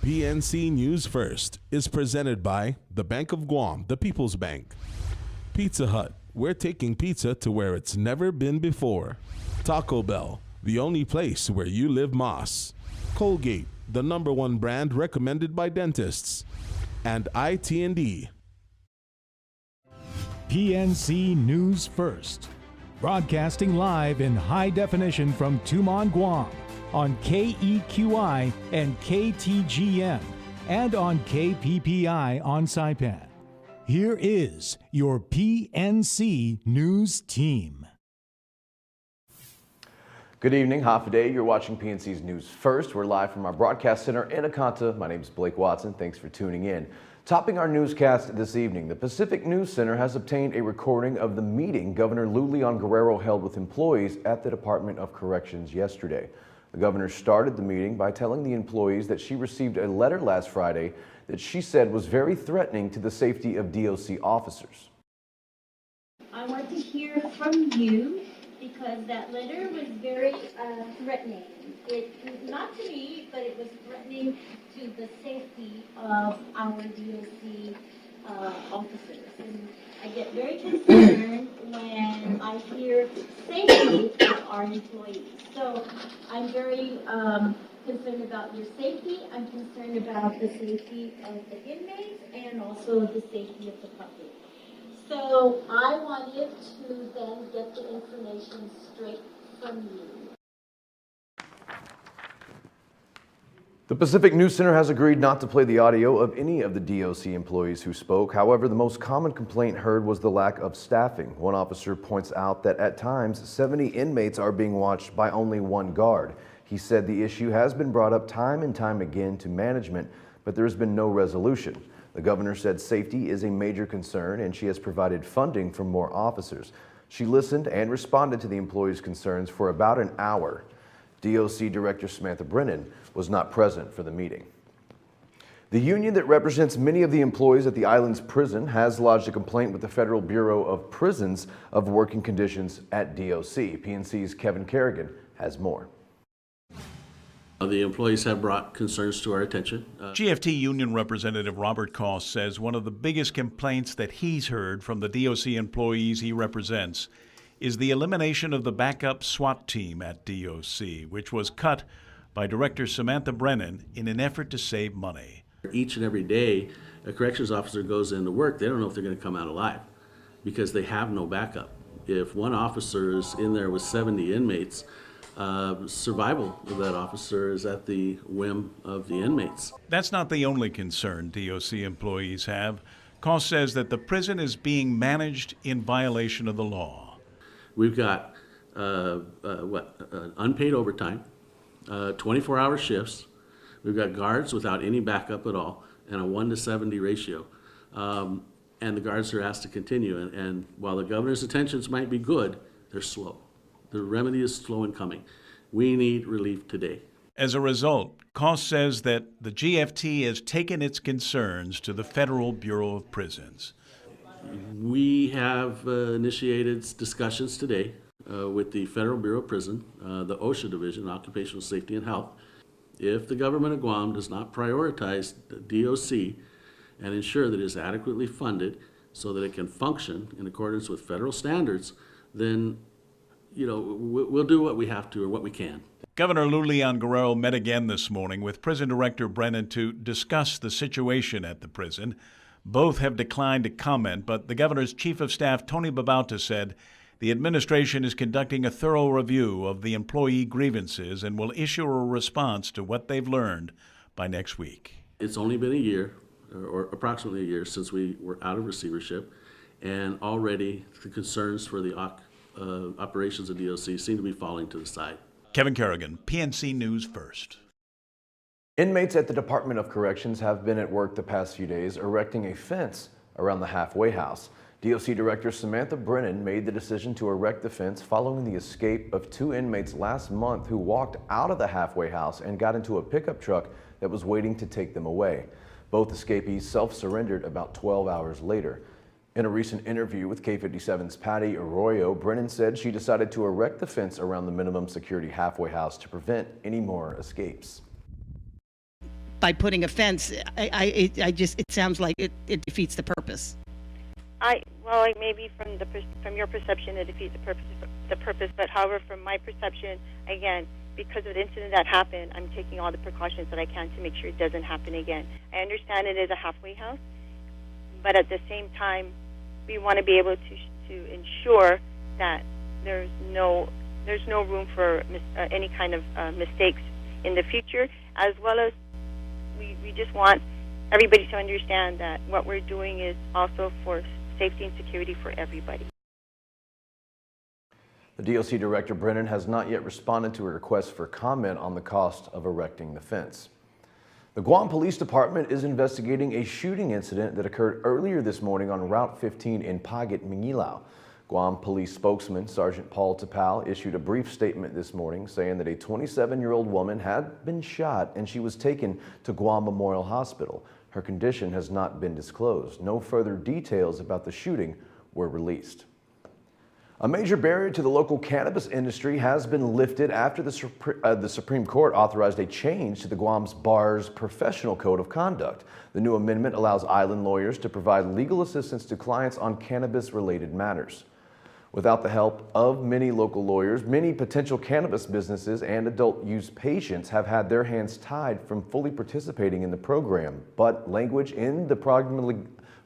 PNC News First is presented by the Bank of Guam, the People's Bank. Pizza Hut, we're taking pizza to where it's never been before. Taco Bell, the only place where you live Moss. Colgate, the #1 brand recommended by dentists. And IT&D. PNC News First, broadcasting live in high definition from Tumon, Guam, on KEQI and KTGM, and on KPPI on Saipan. Here is your PNC News team. Good evening, Hafa. You're watching PNC's News First. We're live from our broadcast center in Akanta. My name is Blake Watson. Thanks for tuning in. Topping our newscast this evening, the Pacific News Center has obtained a recording of the meeting Governor Lew Leon Guerrero held with employees at the Department of Corrections yesterday. The governor started the meeting by telling the employees that she received a letter last Friday that she said was very threatening to the safety of DOC officers. I want to hear from you because that letter was very threatening. Not to me, but it was threatening to the safety of our DOC officers. And I get very concerned when I hear safety of our employees. So I'm very concerned about your safety. I'm concerned about the safety of the inmates and also the safety of the public. So I wanted to then get the information straight from you. The Pacific News Center has agreed not to play the audio of any of the DOC employees who spoke. However, the most common complaint heard was the lack of staffing. One officer points out that at times 70 inmates are being watched by only one guard. He said the issue has been brought up time and time again to management, but there has been no resolution. The governor said safety is a major concern and she has provided funding for more officers. She listened and responded to the employees' concerns for about an hour. DOC Director Samantha Brennan was not present for the meeting. The union that represents many of the employees at the island's prison has lodged a complaint with the Federal Bureau of Prisons of working conditions at DOC. PNC's Kevin Kerrigan has more. The employees have brought concerns to our attention. GFT Union Representative Robert Koss says one of the biggest complaints that he's heard from the DOC employees he represents is the elimination of the backup SWAT team at DOC, which was cut by Director Samantha Brennan in an effort to save money. Each and every day a corrections officer goes into work, they don't know if they're going to come out alive because they have no backup. If one officer is in there with 70 inmates, survival of that officer is at the whim of the inmates. That's not the only concern DOC employees have. Koss says that the prison is being managed in violation of the law. We've got unpaid overtime, 24-hour shifts. We've got guards without any backup at all, and a 1-to-70 ratio. And the guards are asked to continue. And while the governor's intentions might be good, they're slow. The remedy is slow in coming. We need relief today. As a result, Koss says that the GFT has taken its concerns to the Federal Bureau of Prisons. We have initiated discussions today with the Federal Bureau of Prison, the OSHA Division, Occupational Safety and Health. If the government of Guam does not prioritize the DOC and ensure that it is adequately funded so that it can function in accordance with federal standards, then we'll do what we have to or what we can. Governor Lew Leon Guerrero met again this morning with Prison Director Brennan to discuss the situation at the prison. Both have declined to comment, but the governor's chief of staff, Tony Babauta, said the administration is conducting a thorough review of the employee grievances and will issue a response to what they've learned by next week. It's only been a year, or approximately a year, since we were out of receivership, and already the concerns for the operations of DOC seem to be falling to the side. Kevin Kerrigan, PNC News First. Inmates at the Department of Corrections have been at work the past few days erecting a fence around the halfway house. DOC Director Samantha Brennan made the decision to erect the fence following the escape of 2 inmates last month who walked out of the halfway house and got into a pickup truck that was waiting to take them away. Both escapees self-surrendered about 12 hours later. In a recent interview with K57's Patty Arroyo, Brennan said she decided to erect the fence around the minimum security halfway house to prevent any more escapes. by putting a fence, it sounds like it defeats the purpose. Maybe from your perception, it defeats the purpose. But however, from my perception, again, because of the incident that happened, I'm taking all the precautions that I can to make sure it doesn't happen again. I understand it is a halfway house, but at the same time, we want to be able to ensure that there's no room for any kind of mistakes in the future, as well as we just want everybody to understand that what we're doing is also for safety and security for everybody. The DOC Director Brennan has not yet responded to a request for comment on the cost of erecting the fence. The Guam Police Department is investigating a shooting incident that occurred earlier this morning on Route 15 in Pagat, Mangilao. Guam Police spokesman Sergeant Paul Tapal issued a brief statement this morning saying that a 27-year-old woman had been shot and she was taken to Guam Memorial Hospital. Her condition has not been disclosed. No further details about the shooting were released. A major barrier to the local cannabis industry has been lifted after the Supreme Court authorized a change to the Guam's bar's professional code of conduct. The new amendment allows island lawyers to provide legal assistance to clients on cannabis-related matters. Without the help of many local lawyers, many potential cannabis businesses and adult use patients have had their hands tied from fully participating in the program. But language in the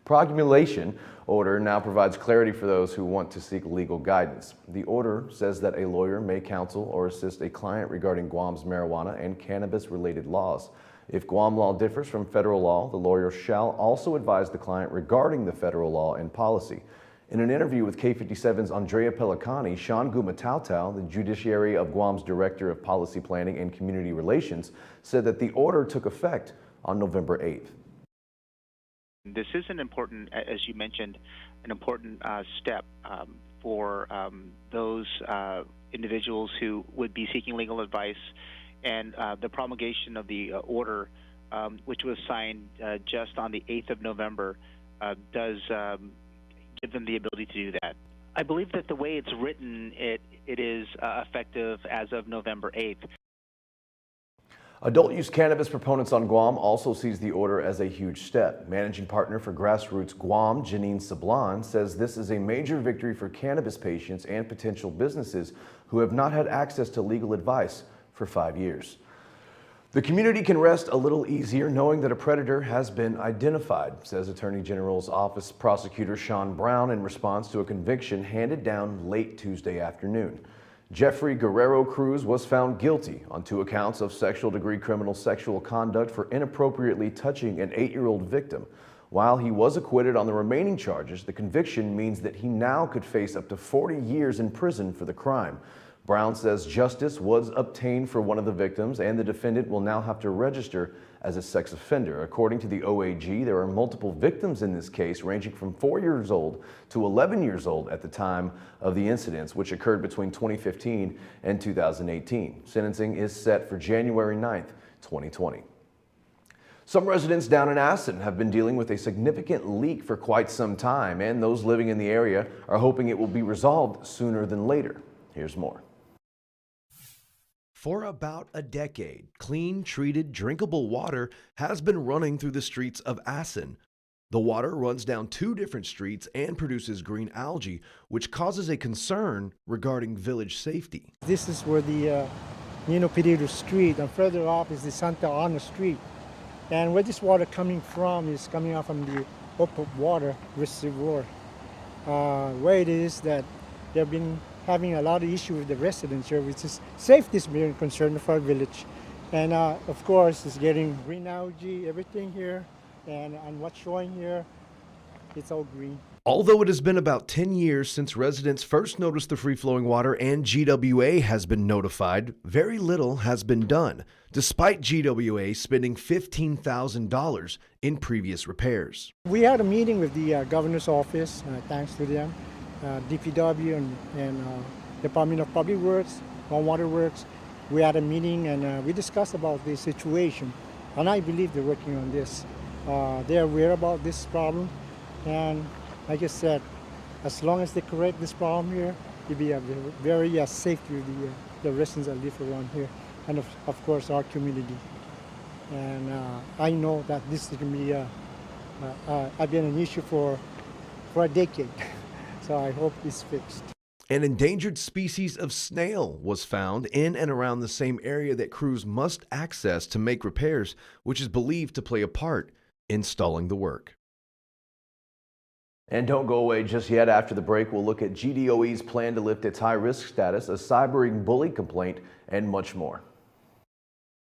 promulgation order now provides clarity for those who want to seek legal guidance. The order says that a lawyer may counsel or assist a client regarding Guam's marijuana and cannabis-related laws. If Guam law differs from federal law, the lawyer shall also advise the client regarding the federal law and policy. In an interview with K57's Andrea Pelicani, Sean Gumatautau, the Judiciary of Guam's Director of Policy Planning and Community Relations, said that the order took effect on November 8th. This is an important, as you mentioned, an important step for those individuals who would be seeking legal advice, and the promulgation of the order, which was signed just on the 8th of November, does give them the ability to do that. I believe that the way it's written, it is effective as of November 8th. Adult use cannabis proponents on Guam also sees the order as a huge step. Managing partner for Grassroots Guam, Janine Sablan, says this is a major victory for cannabis patients and potential businesses who have not had access to legal advice for 5 years. The community can rest a little easier knowing that a predator has been identified, says Attorney General's Office Prosecutor Sean Brown in response to a conviction handed down late Tuesday afternoon. Jeffrey Guerrero Cruz was found guilty on 2 accounts of second-degree criminal sexual conduct for inappropriately touching an 8-year-old victim. While he was acquitted on the remaining charges, the conviction means that he now could face up to 40 years in prison for the crime. Brown says justice was obtained for one of the victims and the defendant will now have to register as a sex offender. According to the OAG, there are multiple victims in this case ranging from 4 years old to 11 years old at the time of the incidents, which occurred between 2015 and 2018. Sentencing is set for January 9th, 2020. Some residents down in Assen have been dealing with a significant leak for quite some time, and those living in the area are hoping it will be resolved sooner than later. Here's more. For about a decade, clean, treated, drinkable water has been running through the streets of Assen. The water runs down 2 different streets and produces green algae, which causes a concern regarding village safety. This is where the Nino Pereiro Street, and further up is the Santa Ana Street. And where this water coming from is coming out from the Opal Water Reservoir. Where it is that they've been having a lot of issues with the residents here, which is safety is being concerned for our village. And of course, it's getting green algae, everything here, and what's showing here, it's all green. Although it has been about 10 years since residents first noticed the free-flowing water and GWA has been notified, very little has been done, despite GWA spending $15,000 in previous repairs. We had a meeting with the governor's office, thanks to them, DPW and Department of Public Works, Water Works. We had a meeting and we discussed about this situation, and I believe they're working on this. They're aware about this problem, and like I said, as long as they correct this problem here, it'll be a very safe to the residents that live around here, and of course our community. And I know that this is going to be I've been an issue for a decade. So I hope it's fixed. An endangered species of snail was found in and around the same area that crews must access to make repairs, which is believed to play a part in stalling the work. And don't go away just yet. After the break, we'll look at GDOE's plan to lift its high-risk status, a cyberbullying complaint, and much more.